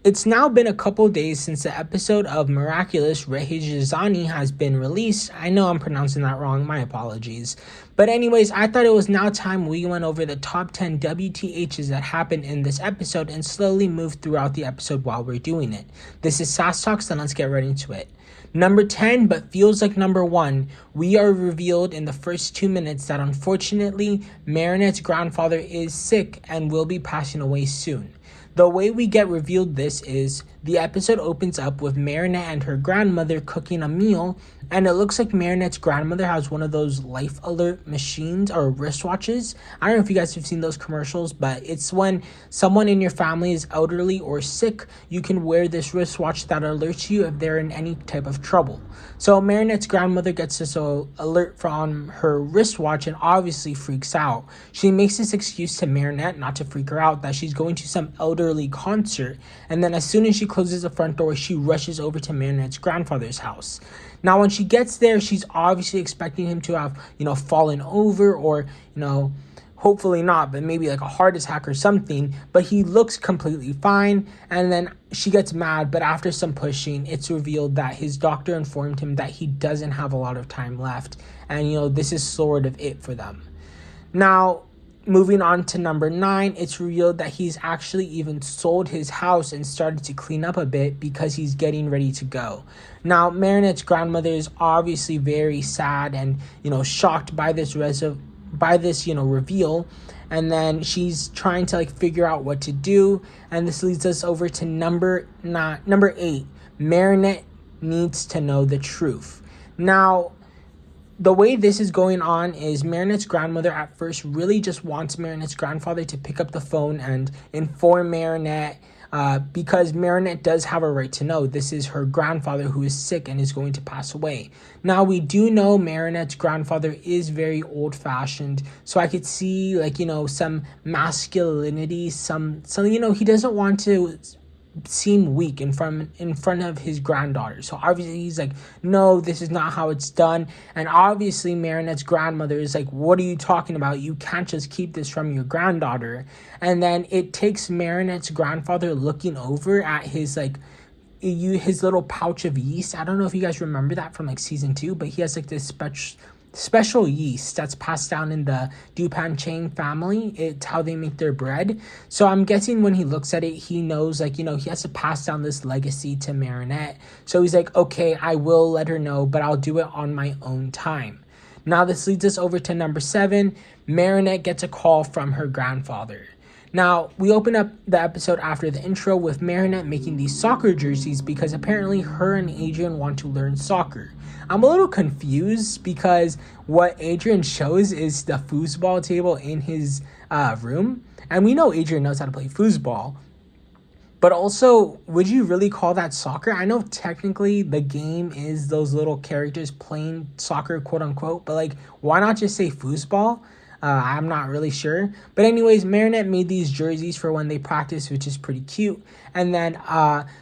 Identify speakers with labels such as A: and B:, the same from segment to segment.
A: It's now been a couple days since the episode of Miraculous Reginarazionene has been released. I know I'm pronouncing that wrong, my apologies. But anyways, I thought it was now time we went over the top 10 WTHs that happened in this episode and slowly moved throughout the episode while we're doing it. This is Sass Talks, then let's get right into it. Number 10, but feels like number 1, we are revealed in the first 2 minutes that unfortunately, Marinette's grandfather is sick and will be passing away soon. The way we get revealed this is the episode opens up with Marinette and her grandmother cooking a meal, and it looks like Marinette's grandmother has one of those life alert machines or wristwatches. I don't know if you guys have seen those commercials, but it's when someone in your family is elderly or sick, you can wear this wristwatch that alerts you if they're in any type of trouble. So Marinette's grandmother gets this alert from her wristwatch and obviously freaks out. She makes this excuse to Marinette not to freak her out that she's going to some elderly concert, and then as soon as she closes the front door, she rushes over to Marinette's grandfather's house. Now, when she gets there, she's obviously expecting him to have, fallen over or, hopefully not, but maybe like a heart attack or something. But he looks completely fine. And then she gets mad. But after some pushing, it's revealed that his doctor informed him that he doesn't have a lot of time left. And, this is sort of it for them. Now, moving on to number 9, it's revealed that he's actually even sold his house and started to clean up a bit because he's getting ready to go. Now, Marinette's grandmother is obviously very sad and, shocked by this reveal. And then she's trying to figure out what to do. And this leads us over to number 8. Marinette needs to know the truth. Now, the way this is going on is Marinette's grandmother at first really just wants Marinette's grandfather to pick up the phone and inform Marinette because Marinette does have a right to know. This is her grandfather who is sick and is going to pass away. Now, we do know Marinette's grandfather is very old-fashioned, so I could see some masculinity, some he doesn't want to seem weak in front of his granddaughter. So obviously he's like, no, this is not how it's done. And obviously Marinette's grandmother is like, what are you talking about? You can't just keep this from your granddaughter. And then it takes Marinette's grandfather looking over at his his little pouch of yeast. I don't know if you guys remember that from season 2, but he has this special yeast that's passed down in the Dupain family. It's how they make their bread. So I'm guessing when he looks at it, he knows he has to pass down this legacy to Marinette. So he's like, okay, I will let her know, but I'll do it on my own time. Now this leads us over to number 7. Marinette gets a call from her grandfather. Now, we open up the episode after the intro with Marinette making these soccer jerseys because apparently her and Adrien want to learn soccer. I'm a little confused because what Adrien shows is the foosball table in his room. And we know Adrien knows how to play foosball. But also, would you really call that soccer? I know technically the game is those little characters playing soccer, quote unquote. But why not just say foosball? I'm not really sure. But anyways, Marinette made these jerseys for when they practice, which is pretty cute. And then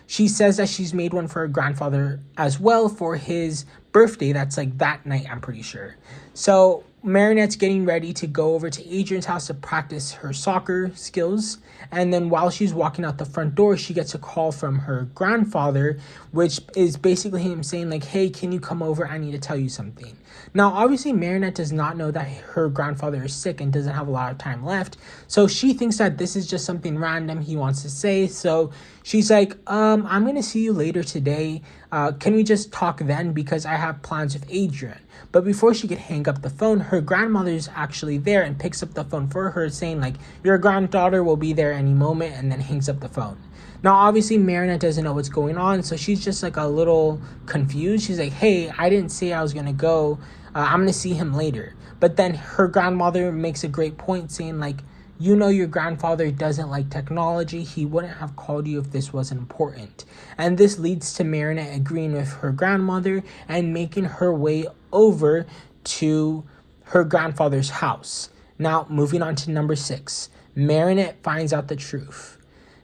A: she says that she's made one for her grandfather as well for his birthday. That's that night, I'm pretty sure. So Marinette's getting ready to go over to Adrien's house to practice her soccer skills. And then while she's walking out the front door, she gets a call from her grandfather, which is basically him saying hey, can you come over? I need to tell you something. Now, obviously, Marinette does not know that her grandfather is sick and doesn't have a lot of time left. So she thinks that this is just something random he wants to say. So she's like, I'm going to see you later today. Can we just talk then? Because I have plans with Adrien. But before she could hang up the phone, her grandmother's actually there and picks up the phone for her, saying your granddaughter will be there any moment, and then hangs up the phone. Now, obviously, Marinette doesn't know what's going on, so she's just a little confused. She's like, hey, I didn't say I was going to go. I'm going to see him later. But then her grandmother makes a great point saying your grandfather doesn't like technology. He wouldn't have called you if this wasn't important. And this leads to Marinette agreeing with her grandmother and making her way over to her grandfather's house. Now, moving on to number 6. Marinette finds out the truth.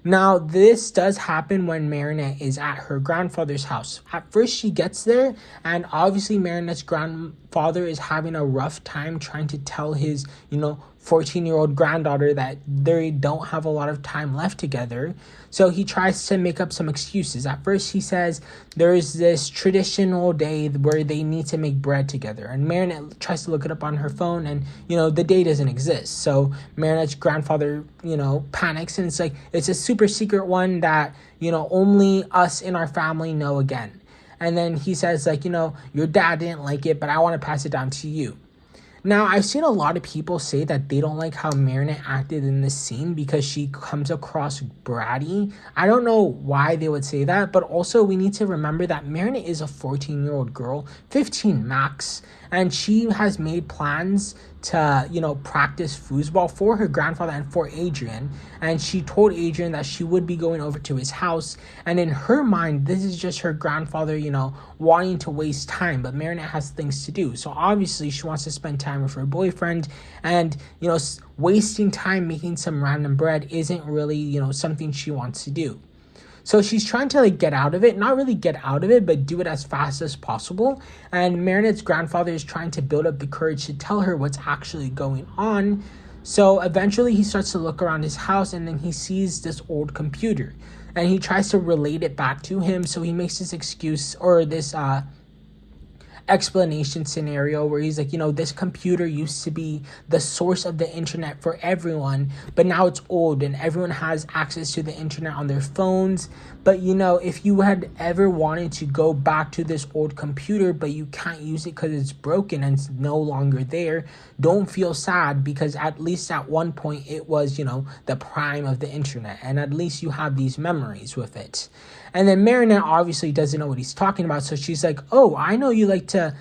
A: Now, this does happen when Marinette is at her grandfather's house. At first, she gets there, and obviously Marinette's grandfather is having a rough time trying to tell his, 14-year-old granddaughter that they don't have a lot of time left together. So he tries to make up some excuses. At first he says there's this traditional day where they need to make bread together, and Marinette tries to look it up on her phone, and the day doesn't exist. So Marinette's grandfather panics, and it's a super secret one that only us in our family know again. And then he says your dad didn't like it, but I want to pass it down to you. Now, I've seen a lot of people say that they don't like how Marinette acted in this scene because she comes across bratty. I don't know why they would say that, but also we need to remember that Marinette is a 14-year-old girl, 15 max, and she has made plans to, practice foosball for her grandfather and for Adrien. And she told Adrien that she would be going over to his house. And in her mind, this is just her grandfather, wanting to waste time. But Marinette has things to do. So obviously she wants to spend time with her boyfriend. And, wasting time making some random bread isn't really, something she wants to do. So she's trying to get out of it, not really get out of it, but do it as fast as possible. And Marinette's grandfather is trying to build up the courage to tell her what's actually going on. So eventually he starts to look around his house, and then he sees this old computer, and he tries to relate it back to him. So he makes this excuse, or this explanation scenario where he's this computer used to be the source of the internet for everyone, but now it's old and everyone has access to the internet on their phones. But if you had ever wanted to go back to this old computer but you can't use it because it's broken and it's no longer there, don't feel sad, because at least at one point it was the prime of the internet, and at least you have these memories with it. And then Marinette obviously doesn't know what he's talking about. So she's like, oh, I know you like to,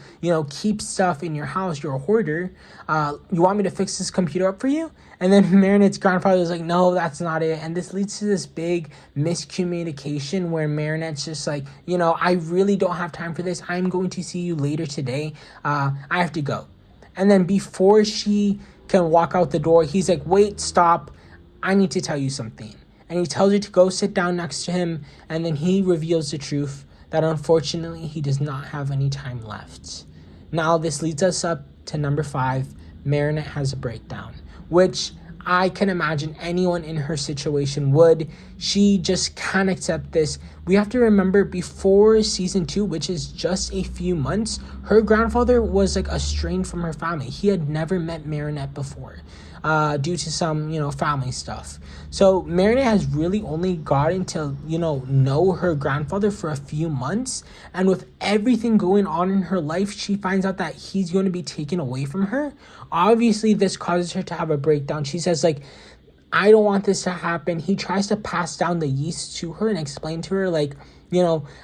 A: keep stuff in your house. You're a hoarder. You want me to fix this computer up for you? And then Marinette's grandfather is like, no, that's not it. And this leads to this big miscommunication where Marinette's just like, I really don't have time for this. I'm going to see you later today. I have to go. And then before she can walk out the door, he's like, wait, stop. I need to tell you something. And he tells her to go sit down next to him, and then he reveals the truth that unfortunately he does not have any time left. Now this leads us up to number 5. Marinette has a breakdown, which I can imagine anyone in her situation would. She just can't accept this. We have to remember, before season 2, which is just a few months, her grandfather was estranged from her family. He had never met Marinette before, due to some, family stuff. So Marinette has really only gotten to, know her grandfather for a few months. And with everything going on in her life, she finds out that he's going to be taken away from her. Obviously, this causes her to have a breakdown. She says, I don't want this to happen. He tries to pass down the yeast to her and explain to her,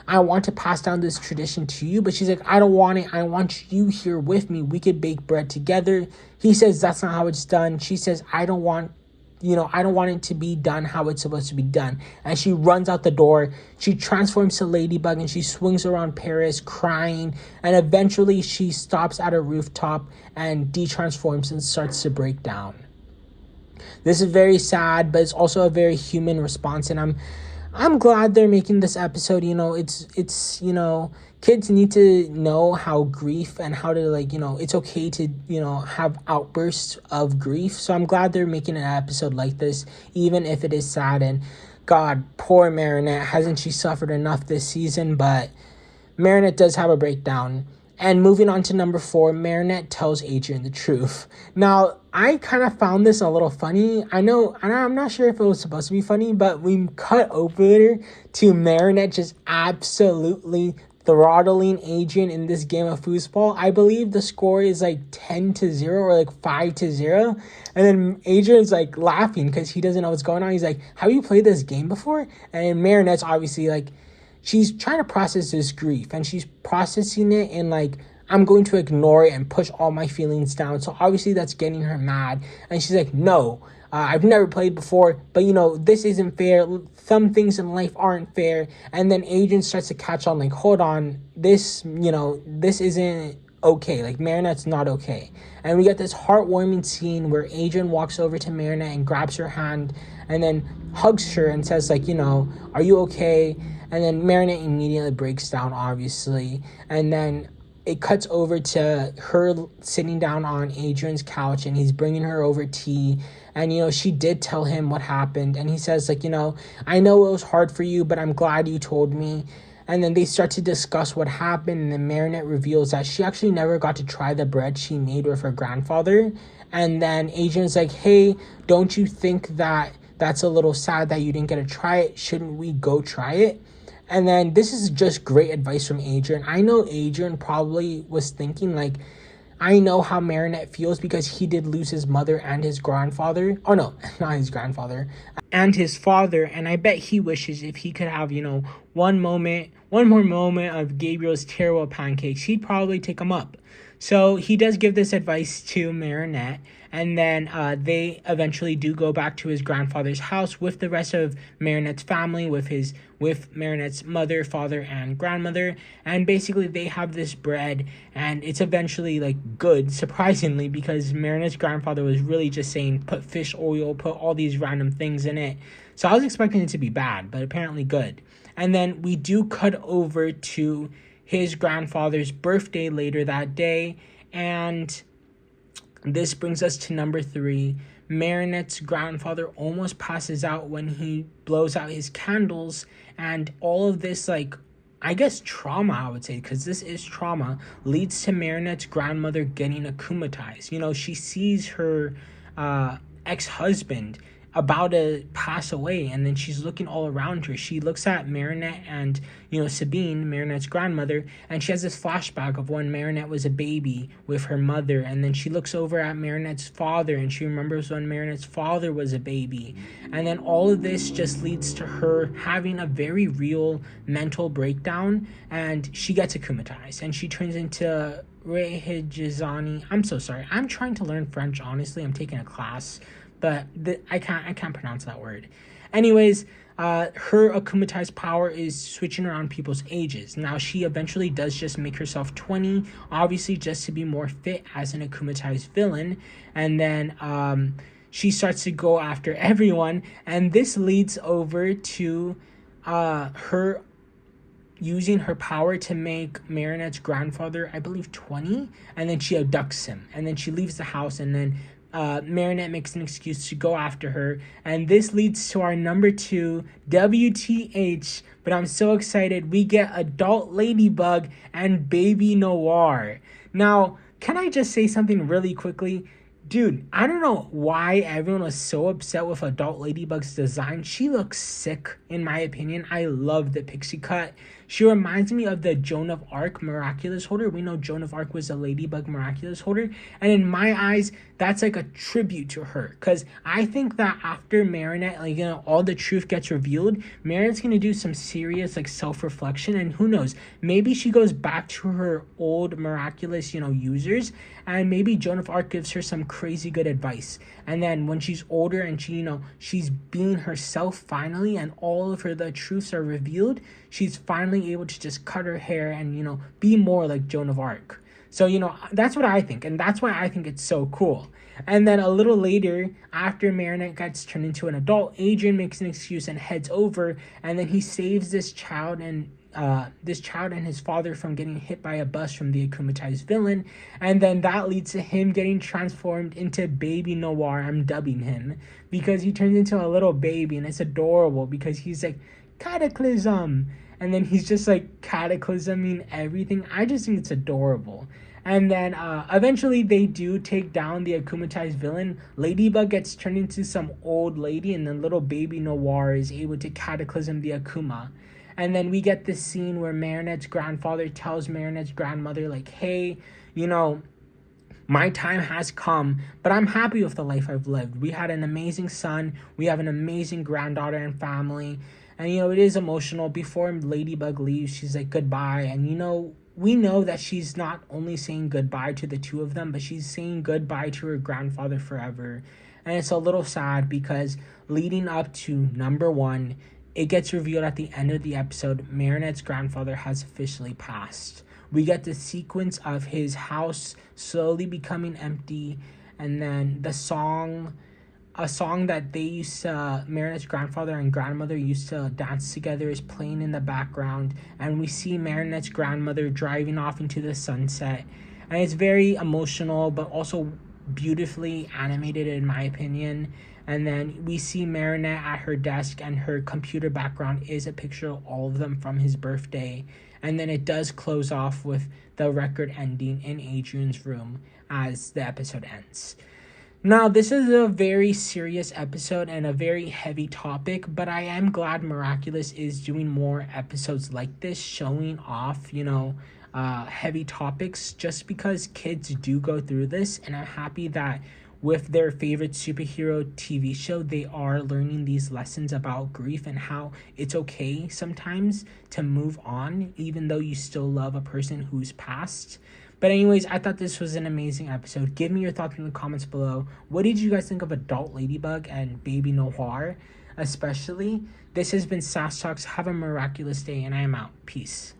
A: I want to pass down this tradition to you. But she's like, I don't want it. I want you here with me. We could bake bread together. He says, that's not how it's done. She says, I don't want it to be done how it's supposed to be done. And she runs out the door. She transforms to Ladybug, and she swings around Paris crying. And eventually she stops at a rooftop and detransforms and starts to break down. This is very sad, but it's also a very human response. And I'm glad they're making this episode. It's kids need to know how grief and how to it's okay to have outbursts of grief. So I'm glad they're making an episode like this, even if it is sad. And God, poor Marinette, hasn't she suffered enough this season? But Marinette does have a breakdown. And moving on to number 4, Marinette tells Adrien the truth. Now, I kind of found this a little funny. I know, and I'm not sure if it was supposed to be funny, but we cut over to Marinette just absolutely throttling Adrien in this game of foosball. I believe the score is 10-0 or 5-0. And then Adrian's laughing because he doesn't know what's going on. He's like, have you played this game before? And Marinette's obviously she's trying to process this grief, and she's processing it in I'm going to ignore it and push all my feelings down. So obviously that's getting her mad. And she's like, no, I've never played before, but this isn't fair. Some things in life aren't fair. And then Adrien starts to catch on, hold on, this isn't okay. Marinette's not okay. And we get this heartwarming scene where Adrien walks over to Marinette and grabs her hand and then hugs her and says are you okay? And then Marinette immediately breaks down, obviously. And then it cuts over to her sitting down on Adrien's couch, and he's bringing her over tea. And, she did tell him what happened. And he says, like, I know it was hard for you, but I'm glad you told me. And then they start to discuss what happened. And then Marinette reveals that she actually never got to try the bread she made with her grandfather. And then Adrien's like, hey, don't you think that that's a little sad that you didn't get to try it? Shouldn't we go try it? And then this is just great advice from Adrien. I know Adrien probably was thinking, like, I know how Marinette feels because he did lose his mother and his grandfather. Oh, no, not his grandfather. And his father. And I bet he wishes if he could have, one more moment of Gabriel's terrible pancakes, he'd probably take them up. So he does give this advice to Marinette. And then they eventually do go back to his grandfather's house with the rest of Marinette's family, with Marinette's mother, father, and grandmother. And basically they have this bread, and it's eventually like good, surprisingly, because Marinette's grandfather was really just saying put fish oil, put all these random things in it. So I was expecting it to be bad, but apparently good. And then we do cut over to his grandfather's birthday later that day, and this brings us to number 3. Marinette's grandfather almost passes out when he blows out his candles, and all of this, like, I guess trauma, I would say, because this is trauma, leads to Marinette's grandmother getting akumatized. She sees her ex-husband about to pass away, and then she's looking all around her. She looks at Marinette and Sabine, Marinette's grandmother, and she has this flashback of when Marinette was a baby with her mother. And then she looks over at Marinette's father, and she remembers when Marinette's father was a baby. And then all of this just leads to her having a very real mental breakdown, and she gets akumatized, and she turns into Rehijizani. I'm so sorry, I'm trying to learn French. Honestly, I'm taking a class, but I can't pronounce that word. Anyways, her akumatized power is switching around people's ages. Now, she eventually does just make herself 20, obviously just to be more fit as an akumatized villain. And then she starts to go after everyone. And this leads over to her using her power to make Marinette's grandfather, I believe, 20. And then she abducts him. And then she leaves the house, and then Marinette makes an excuse to go after her, and this leads to our number 2, WTH. But I'm so excited, we get adult Ladybug and baby Noir. Now, can I just say something really quickly? Dude, I don't know why everyone was so upset with adult Ladybug's design. She looks sick, in my opinion. I love the pixie cut. She reminds me of the Joan of Arc miraculous holder. We know Joan of Arc was a Ladybug miraculous holder. And in my eyes, that's like a tribute to her. Because I think that after Marinette, all the truth gets revealed, Marinette's going to do some serious, self-reflection. And who knows, maybe she goes back to her old miraculous, users. And maybe Joan of Arc gives her some crazy good advice. And then when she's older and she's being herself finally, and all of the truths are revealed, she's finally able to just cut her hair and, be more like Joan of Arc. So, that's what I think. And that's why I think it's so cool. And then a little later, after Marinette gets turned into an adult, Adrien makes an excuse and heads over. And then he saves this child and his father from getting hit by a bus from the akumatized villain. And then that leads to him getting transformed into baby Noir. I'm dubbing him because he turns into a little baby, and it's adorable because he's like, Cataclysm, and then he's just like cataclysming everything. I just think it's adorable. And then eventually they do take down the akumatized villain. Ladybug gets turned into some old lady, and then little baby Noir is able to cataclysm the Akuma. And then we get this scene where Marinette's grandfather tells Marinette's grandmother, hey, my time has come, but I'm happy with the life I've lived. We had an amazing son. We have an amazing granddaughter and family. And, it is emotional. Before Ladybug leaves, she's like, goodbye. And, we know that she's not only saying goodbye to the two of them, but she's saying goodbye to her grandfather forever. And it's a little sad because leading up to number 1, it gets revealed at the end of the episode, Marinette's grandfather has officially passed. We get the sequence of his house slowly becoming empty, and then the song a song that they used to, Marinette's grandfather and grandmother used to dance together, is playing in the background, and we see Marinette's grandmother driving off into the sunset, and it's very emotional but also beautifully animated in my opinion. And then we see Marinette at her desk, and her computer background is a picture of all of them from his birthday. And then it does close off with the record ending in Adrien's room as the episode ends. Now, this is a very serious episode and a very heavy topic, but I am glad Miraculous is doing more episodes like this, showing off, heavy topics, just because kids do go through this. And I'm happy that with their favorite superhero TV show, they are learning these lessons about grief and how it's okay sometimes to move on, even though you still love a person who's passed. But anyways, I thought this was an amazing episode. Give me your thoughts in the comments below. What did you guys think of Adult Ladybug and Baby Noir, especially? This has been Sass Talks. Have a miraculous day, and I am out. Peace.